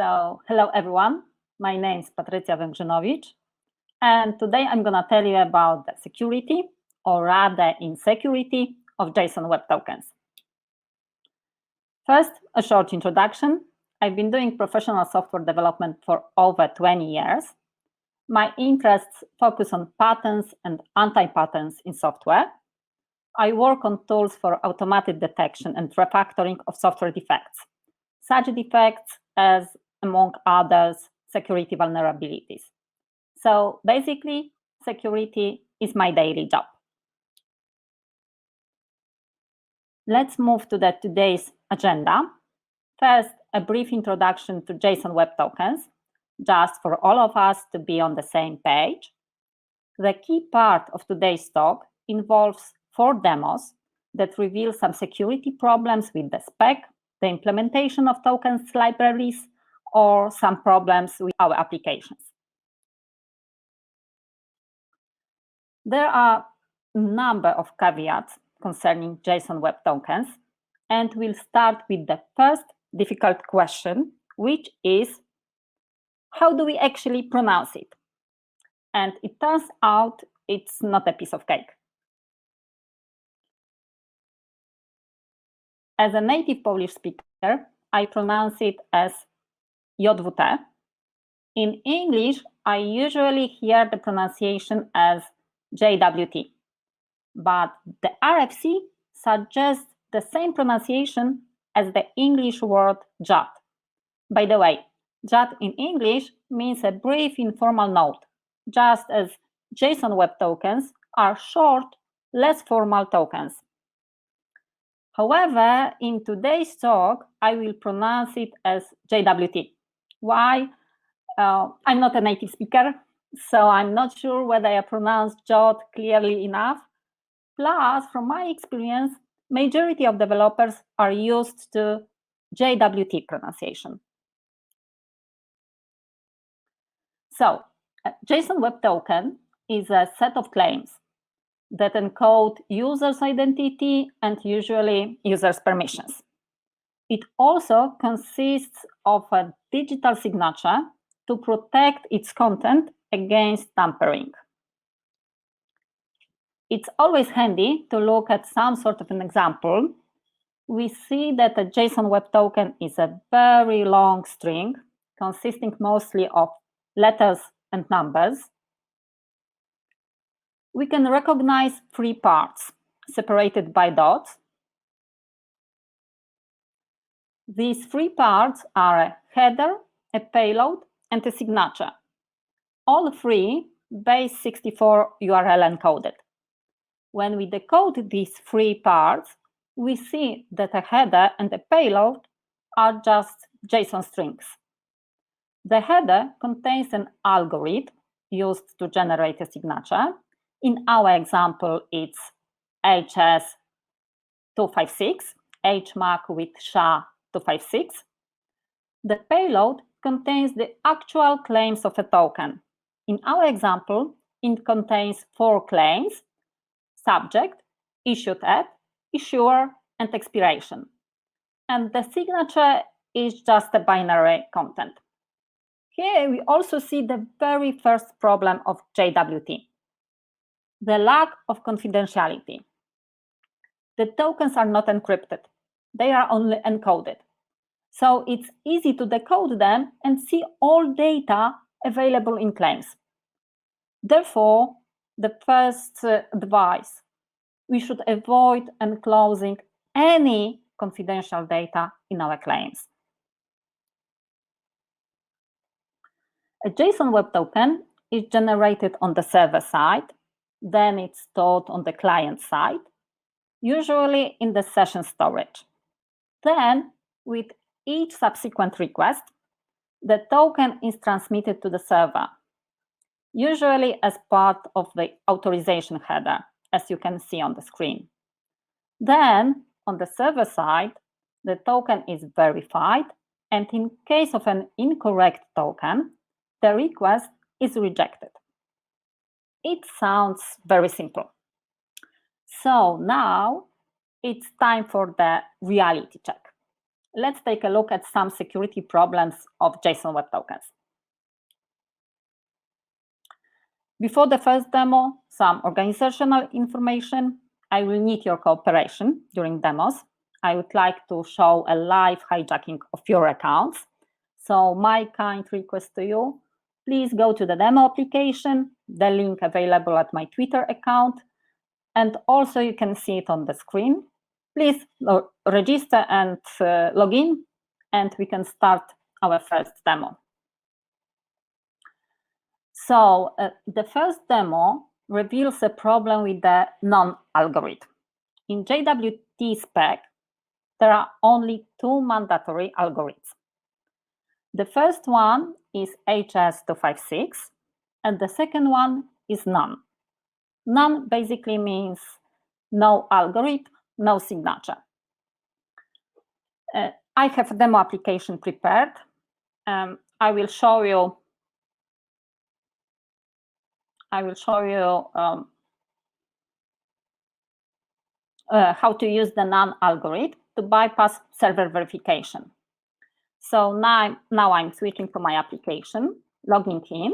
So, hello everyone. My name is Patrycja Węgrzynowicz, and today I'm going to tell you about the security, or rather insecurity, of JSON Web Tokens. First, a short introduction. I've been doing professional software development for over 20 years. My interests focus on patterns and anti-patterns in software. I work on tools for automated detection and refactoring of software defects, such defects as, among others, security vulnerabilities. So basically, security is my daily job. Let's move to today's agenda. First, a brief introduction to JSON Web Tokens, just for all of us to be on the same page. The key part of today's talk involves 4 demos that reveal some security problems with the spec, the implementation of tokens libraries, or some problems with our applications. There are a number of caveats concerning JSON Web Tokens, and we'll start with the first difficult question, which is, how do we actually pronounce it? And it turns out it's not a piece of cake. As a native Polish speaker, I pronounce it as JWT. In English, I usually hear the pronunciation as JWT, but the RFC suggests the same pronunciation as the English word JWT. By the way, JWT in English means a brief informal note, just as JSON Web Tokens are short, less formal tokens. However, in today's talk, I will pronounce it as JWT. Why? I'm not a native speaker, so I'm not sure whether I pronounced JWT clearly enough. Plus, from my experience, majority of developers are used to JWT pronunciation. So, a JSON Web Token is a set of claims that encode user's identity and usually user's permissions. It also consists of a digital signature to protect its content against tampering. It's always handy to look at some sort of an example. We see that a JSON Web Token is a very long string consisting mostly of letters and numbers. We can recognize 3 parts separated by dots. These 3 parts are a header, a payload, and a signature. All 3 base 64 URL encoded. When we decode these 3 parts, we see that a header and a payload are just JSON strings. The header contains an algorithm used to generate a signature. In our example, it's HS256, HMAC with SHA-256. The payload contains the actual claims of a token. In our example, it contains 4 claims: subject, issued at, issuer, and expiration. And the signature is just a binary content. Here we also see the very first problem of JWT, the lack of confidentiality. The tokens are not encrypted. They are only encoded. So it's easy to decode them and see all data available in claims. Therefore, the first advice, we should avoid enclosing any confidential data in our claims. A JSON Web Token is generated on the server side, then it's stored on the client side, usually in the session storage. Then, with each subsequent request, the token is transmitted to the server, usually as part of the authorization header, as you can see on the screen. Then, on the server side, the token is verified, and in case of an incorrect token, the request is rejected. It sounds very simple. So now it's time for the reality check. let's take a look at some security problems of JSON Web Tokens. Before the first demo, some organizational information. I will need your cooperation during demos. I would like to show a live hijacking of your accounts. So my kind request to you, please go to the demo application, the link available at my Twitter account, and also you can see it on the screen. Please register and log in, and we can start our first demo. So the first demo reveals a problem with the non-algorithm. In JWT spec, there are only two mandatory algorithms. The first one is HS256, and the second one is none. None basically means no algorithm, no signature. I have a demo application prepared. I will show you how to use the none algorithm to bypass server verification. So now I'm switching to my application, logging in.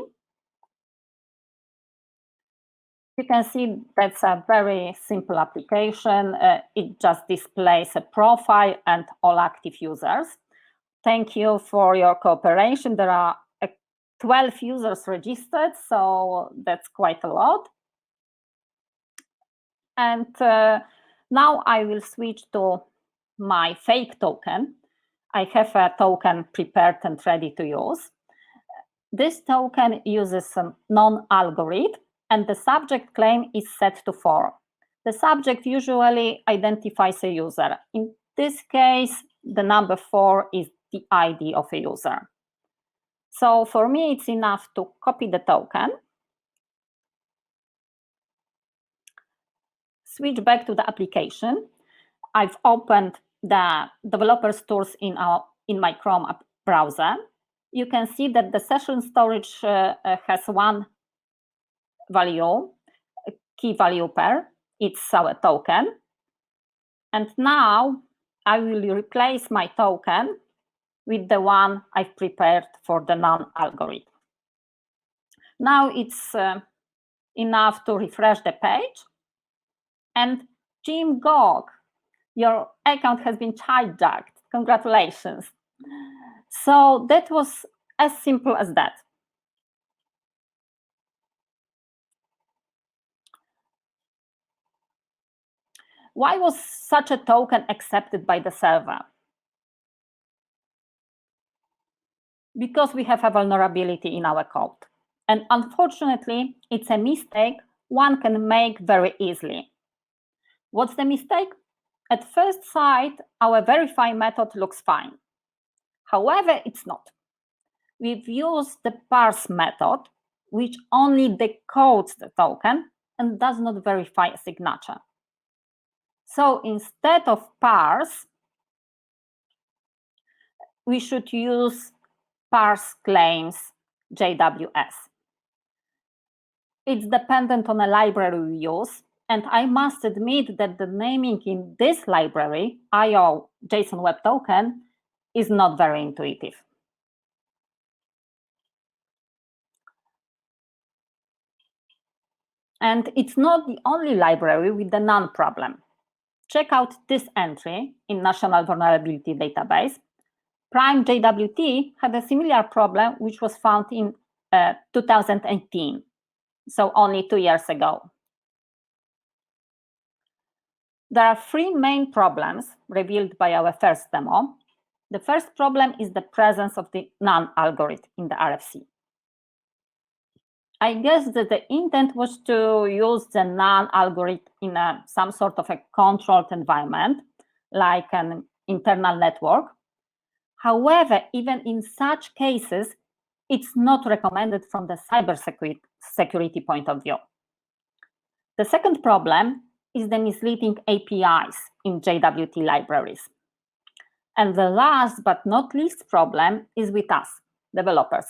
You can see that's a very simple application. It just displays a profile and all active users. Thank you for your cooperation. There are 12 users registered, so that's quite a lot. And now I will switch to my fake token. I have a token prepared and ready to use. This token uses a non-algorithm, and the subject claim is set to 4. The subject usually identifies a user. In this case, the number 4 is the ID of a user. So for me, it's enough to copy the token, switch back to the application. I've opened the developer's tools in my Chrome browser. You can see that the session storage has one value, a key value pair. It's our token. And now I will replace my token with the one I've prepared for the non-algorithm. Now it's enough to refresh the page. And Jim Gog, your account has been hijacked. Congratulations. So that was as simple as that. Why was such a token accepted by the server? Because we have a vulnerability in our code. And unfortunately, it's a mistake one can make very easily. What's the mistake? At first sight, our verify method looks fine. However, it's not. We've used the parse method, which only decodes the token and does not verify a signature. So instead of parse, we should use parse claims JWS. It's dependent on a library we use, and I must admit that the naming in this library, IO JSON Web Token, is not very intuitive. And it's not the only library with the none problem. Check out this entry in National Vulnerability Database. Prime JWT had a similar problem, which was found in 2018, so only 2 years ago. There are 3 main problems revealed by our first demo. The first problem is the presence of the none algorithm in the RFC. I guess that the intent was to use the none algorithm in some sort of a controlled environment, like an internal network. However, even in such cases, it's not recommended from the cybersecurity point of view. The second problem is the misleading APIs in JWT libraries. And the last but not least problem is with us, developers.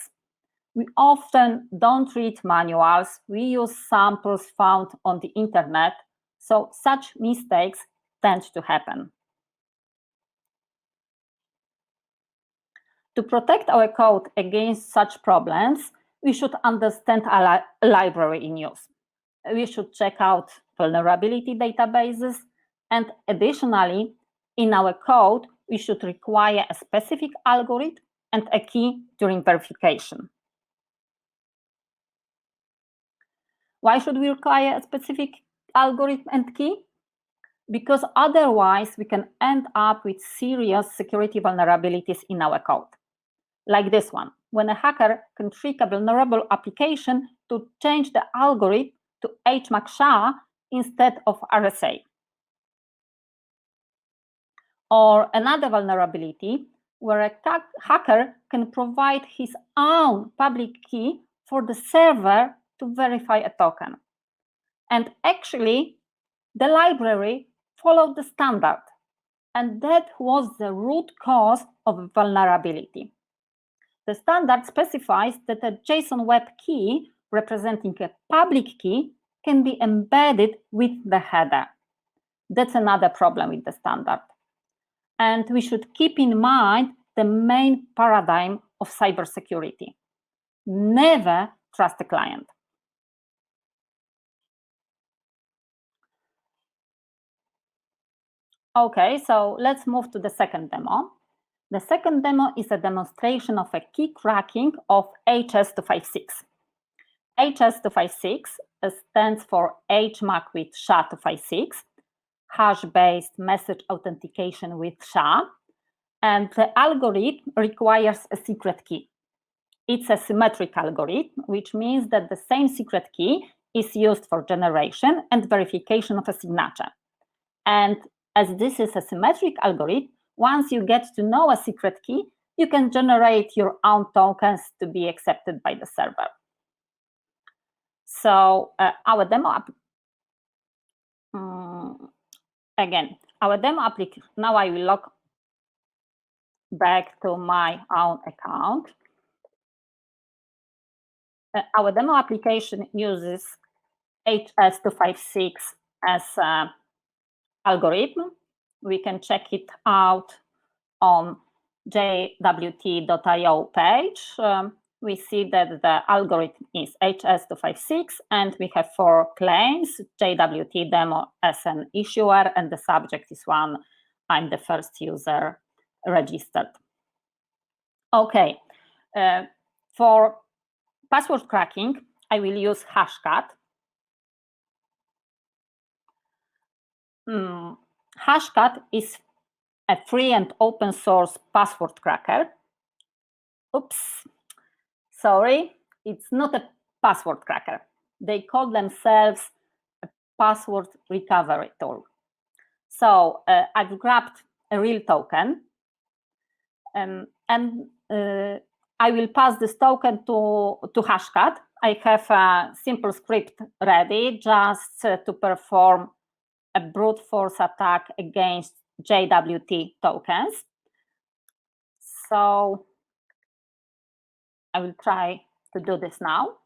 We often don't read manuals. We use samples found on the internet, so such mistakes tend to happen. To protect our code against such problems, we should understand a library in use. We should check out vulnerability databases, and additionally, in our code, we should require a specific algorithm and a key during verification. Why should we require a specific algorithm and key? Because otherwise we can end up with serious security vulnerabilities in our code. Like this one, when a hacker can trick a vulnerable application to change the algorithm to HMAC SHA instead of RSA. Or another vulnerability where a hacker can provide his own public key for the server to verify a token. And actually, the library followed the standard, and that was the root cause of vulnerability. The standard specifies that a JSON Web key representing a public key can be embedded with the header. That's another problem with the standard. And we should keep in mind the main paradigm of cybersecurity. Never trust a client. Okay, so let's move to the second demo. The second demo is a demonstration of a key cracking of HS256. HS256 stands for HMAC with SHA-256, hash-based message authentication with SHA, and the algorithm requires a secret key. It's a symmetric algorithm, which means that the same secret key is used for generation and verification of a signature. And as this is a symmetric algorithm, once you get to know a secret key, you can generate your own tokens to be accepted by the server. So our demo application, now I will log back to my own account. Our demo application uses HS256 as an algorithm. We can check it out on JWT.io page. We see that the algorithm is HS256, and we have 4 claims, JWT demo as an issuer, and the subject is one, I'm the first user registered. Okay, for password cracking, I will use Hashcat. Hashcat is a free and open source password cracker. Oops, sorry, it's not a password cracker. They call themselves a password recovery tool. So I've grabbed a real token, and I will pass this token to Hashcat. I have a simple script ready just to perform a brute force attack against JWT tokens. So I will try to do this now.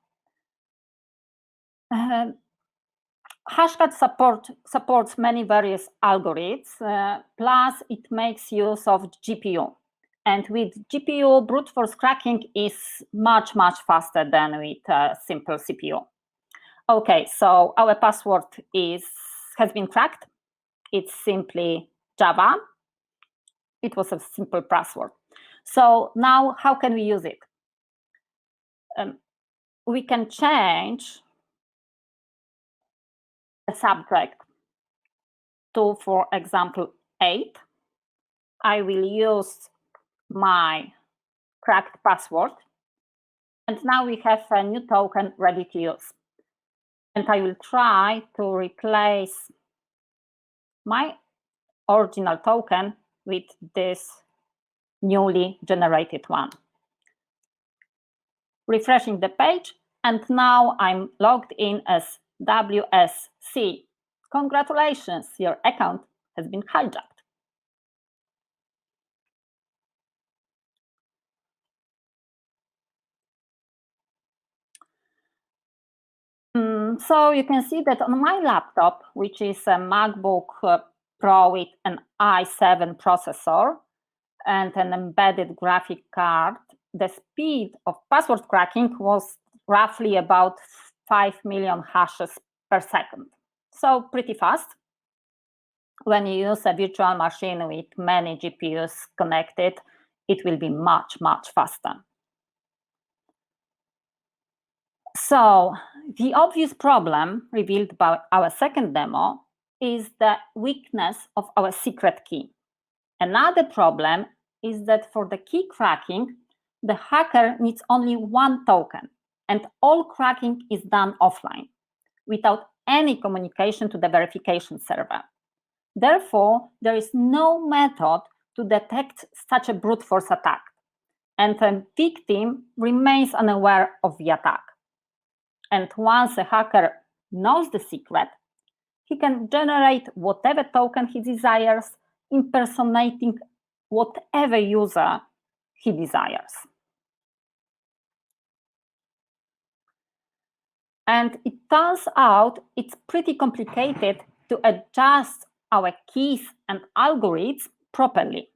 Hashcat supports many various algorithms, plus it makes use of GPU. And with GPU, brute force cracking is much, much faster than with simple CPU. Okay, so our password has been cracked. It's simply Java. It was a simple password. So now how can we use it? We can change a subject to, for example, 8. I will use my cracked password. And now we have a new token ready to use. And I will try to replace my original token with this newly generated one. Refreshing the page, and now I'm logged in as WSC. Congratulations, your account has been hijacked. So you can see that on my laptop, which is a MacBook Pro with an i7 processor, and an embedded graphic card, the speed of password cracking was roughly about 5 million hashes per second. So pretty fast. When you use a virtual machine with many GPUs connected, it will be much, much faster. So the obvious problem revealed by our second demo is the weakness of our secret key. Another problem is that for the key cracking, the hacker needs only one token, and all cracking is done offline, without any communication to the verification server. Therefore, there is no method to detect such a brute force attack, and the victim remains unaware of the attack. And once a hacker knows the secret, he can generate whatever token he desires, impersonating whatever user he desires. And it turns out it's pretty complicated to adjust our keys and algorithms properly,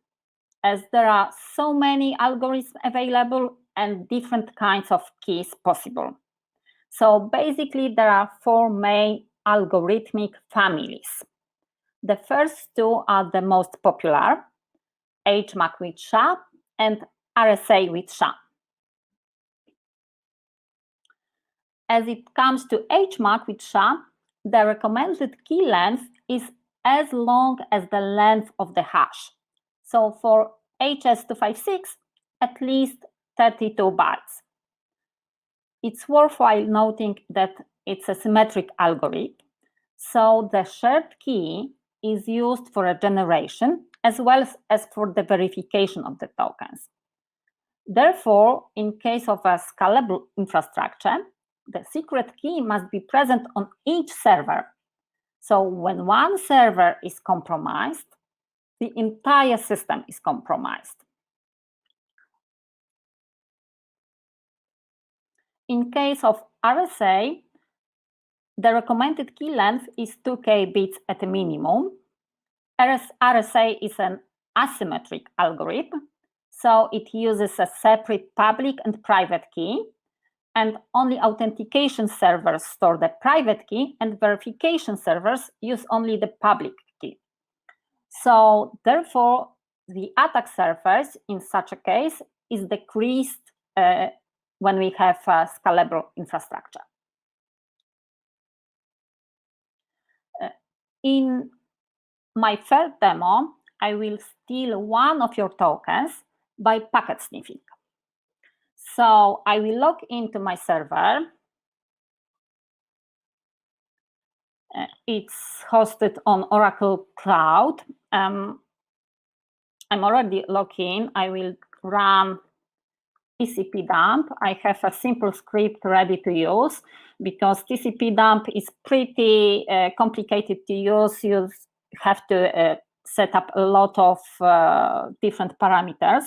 as there are so many algorithms available and different kinds of keys possible. So basically, there are 4 main algorithmic families. The first 2 are the most popular, HMAC with SHA and RSA with SHA. As it comes to HMAC with SHA, the recommended key length is as long as the length of the hash. So for HS256, at least 32 bytes. It's worthwhile noting that it's a symmetric algorithm, so the shared key is used for a generation as well as for the verification of the tokens. Therefore, in case of a scalable infrastructure, the secret key must be present on each server. So when one server is compromised, the entire system is compromised. In case of RSA, the recommended key length is 2K bits at a minimum. RSA is an asymmetric algorithm, so it uses a separate public and private key, and only authentication servers store the private key, and verification servers use only the public key. So therefore, the attack surface in such a case is decreased when we have a scalable infrastructure. In my third demo, I will steal one of your tokens by packet sniffing. So I will log into my server. It's hosted on Oracle Cloud. I'm already logged in. I will run TCP dump. I have a simple script ready to use because TCP dump is pretty complicated to use. You have to set up a lot of different parameters.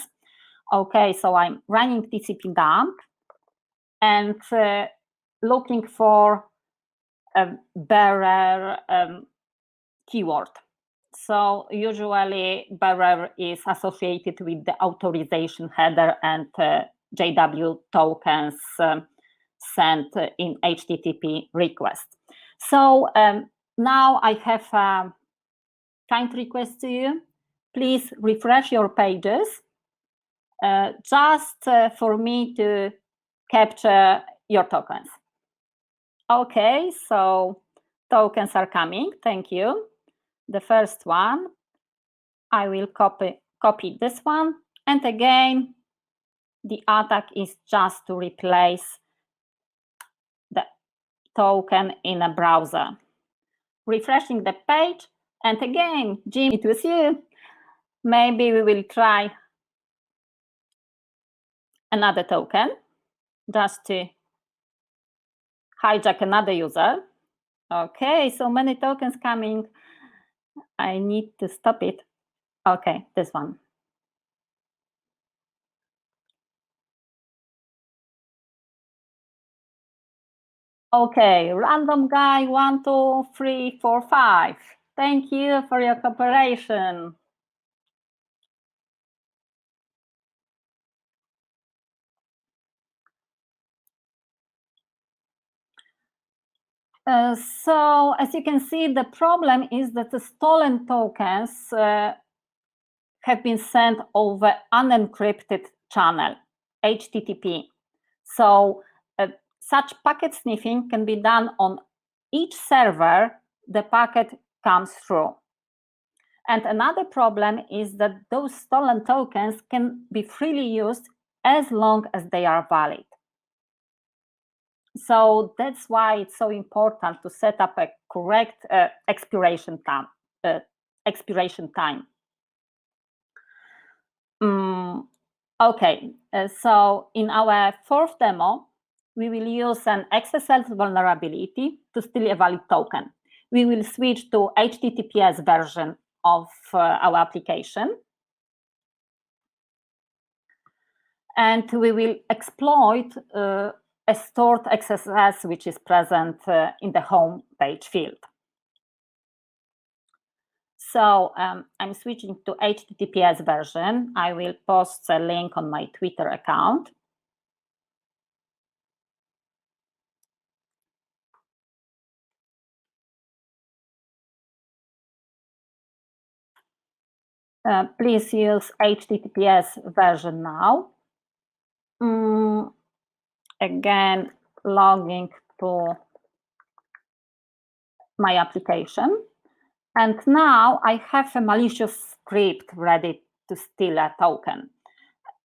Okay, so I'm running TCP dump and looking for a bearer keyword. So usually bearer is associated with the authorization header and JWT tokens sent in HTTP request. So now I have a kind request to you. Please refresh your pages just for me to capture your tokens. Okay, so tokens are coming. Thank you. The first one, I will copy this one. And again, the attack is just to replace the token in a browser. Refreshing the page. And again, Jim, it was you. Maybe we will try another token just to hijack another user. Okay, so many tokens coming. I need to stop it. Okay, this one. Okay, random guy 1, 2, 3, 4, 5. Thank you for your cooperation. So as you can see, the problem is that the stolen tokens have been sent over unencrypted channel, HTTP. So such packet sniffing can be done on each server the packet comes through. And another problem is that those stolen tokens can be freely used as long as they are valid. So that's why it's so important to set up a correct expiration time. Okay, so in our fourth demo, we will use an XSS vulnerability to steal a valid token. We will switch to HTTPS version of our application. And we will exploit a stored XSS which is present in the home page field. So I'm switching to HTTPS version. I will post a link on my Twitter account. Please use HTTPS version now. Again, logging to my application. And now I have a malicious script ready to steal a token.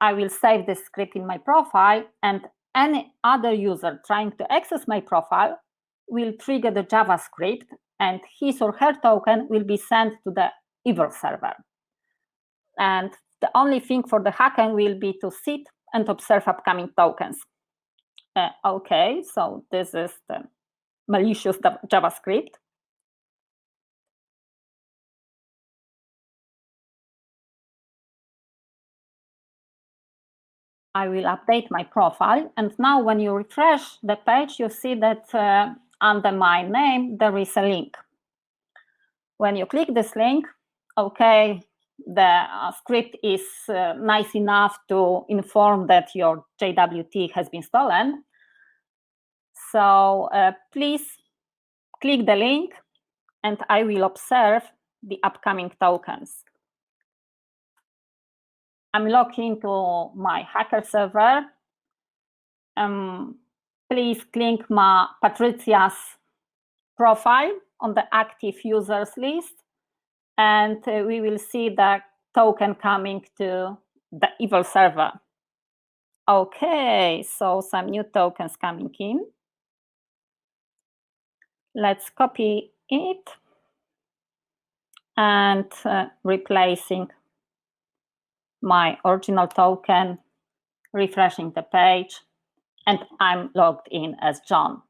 I will save this script in my profile, and any other user trying to access my profile will trigger the JavaScript, and his or her token will be sent to the evil server. And the only thing for the hacker will be to sit and observe upcoming tokens. Okay, so this is the malicious JavaScript. I will update my profile, and now when you refresh the page, you see that under my name there is a link. When you click this link, okay, the script is nice enough to inform that your JWT has been stolen. So please click the link, and I will observe the upcoming tokens. I'm logged into my hacker server. Please click my Patricia's profile on the active users list, and we will see the token coming to the evil server. Okay, so some new tokens coming in. Let's copy it and replacing my original token, refreshing the page, and I'm logged in as John.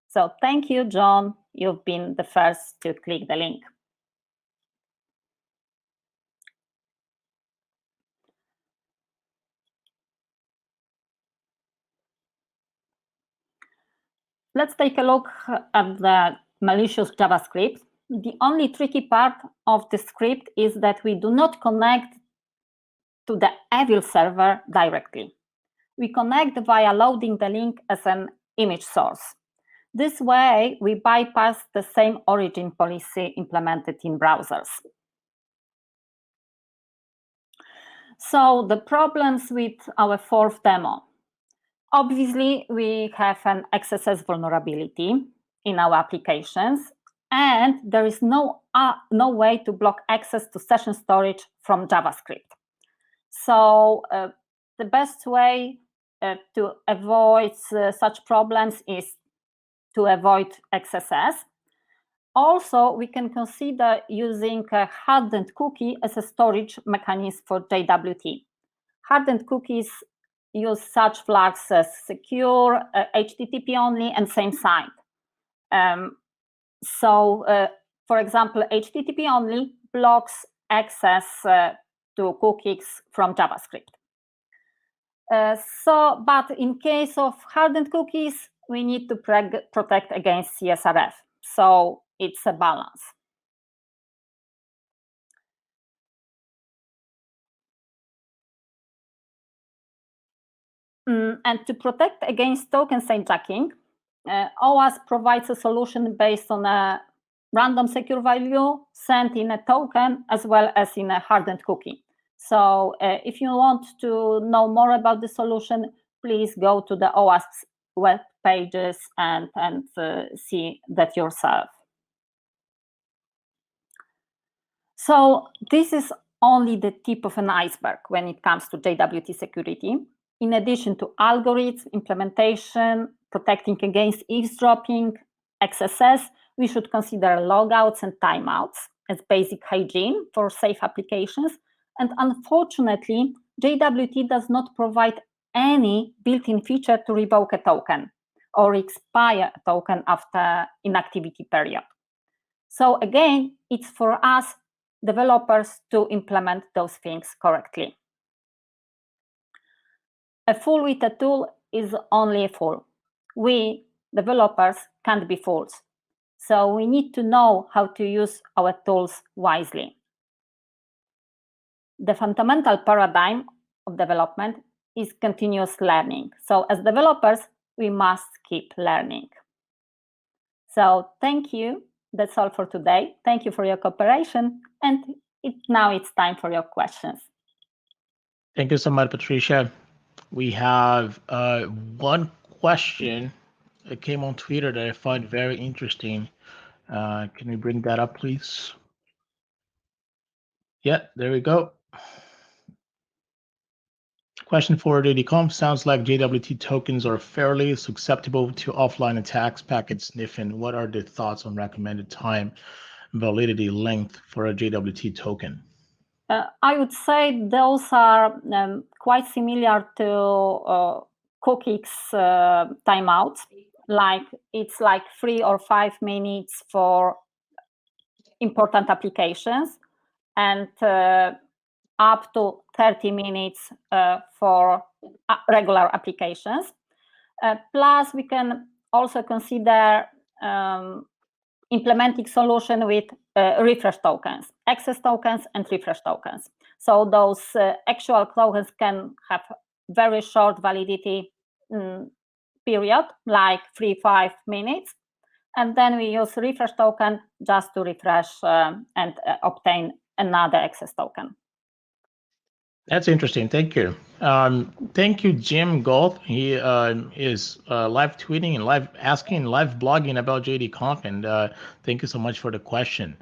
So thank you, John. You've been the first to click the link. Let's take a look at the malicious JavaScript. The only tricky part of the script is that we do not connect to the evil server directly. We connect via loading the link as an image source. This way, we bypass the same origin policy implemented in browsers. So the problems with our fourth demo. Obviously, we have an XSS vulnerability in our applications, and there is no way to block access to session storage from JavaScript. So the best way to avoid such problems is to avoid XSS. Also, we can consider using a hardened cookie as a storage mechanism for JWT. Hardened cookies use such flags as secure, HTTP only, and same site. For example, HTTP only blocks access to cookies from JavaScript. But in case of hardened cookies, we need to protect against CSRF. So it's a balance. And to protect against token sidejacking, OWASP provides a solution based on a random secure value sent in a token as well as in a hardened cookie. So if you want to know more about the solution, please go to the OWASP web pages and see that yourself. So this is only the tip of an iceberg when it comes to JWT security. In addition to algorithms, implementation, protecting against eavesdropping, XSS, we should consider logouts and timeouts as basic hygiene for safe applications. And unfortunately, JWT does not provide any built-in feature to revoke a token or expire a token after inactivity period. So again, it's for us developers to implement those things correctly. A fool with a tool is only a fool. We, developers, can't be fools. So we need to know how to use our tools wisely. The fundamental paradigm of development is continuous learning. So as developers, we must keep learning. So thank you. That's all for today. Thank you for your cooperation. And now it's time for your questions. Thank you so much, Patricia. We have one question that came on Twitter that I find very interesting. Can we bring that up, please? Yeah, there we go. Question for JDConf: sounds like JWT tokens are fairly susceptible to offline attacks, packet sniffing. What are the thoughts on recommended time validity length for a JWT token? I would say those are quite similar to cookies timeouts. It's like 3 or 5 minutes for important applications and up to 30 minutes for regular applications. Plus, we can also consider implementing solution with refresh tokens, access tokens, and refresh tokens. So those actual tokens can have very short validity period, like 3-5 minutes. And then we use refresh token just to refresh and obtain another access token. That's interesting. Thank you. Thank you, Jim Gold. He is live tweeting and live asking, live blogging about JDConf, and thank you so much for the question.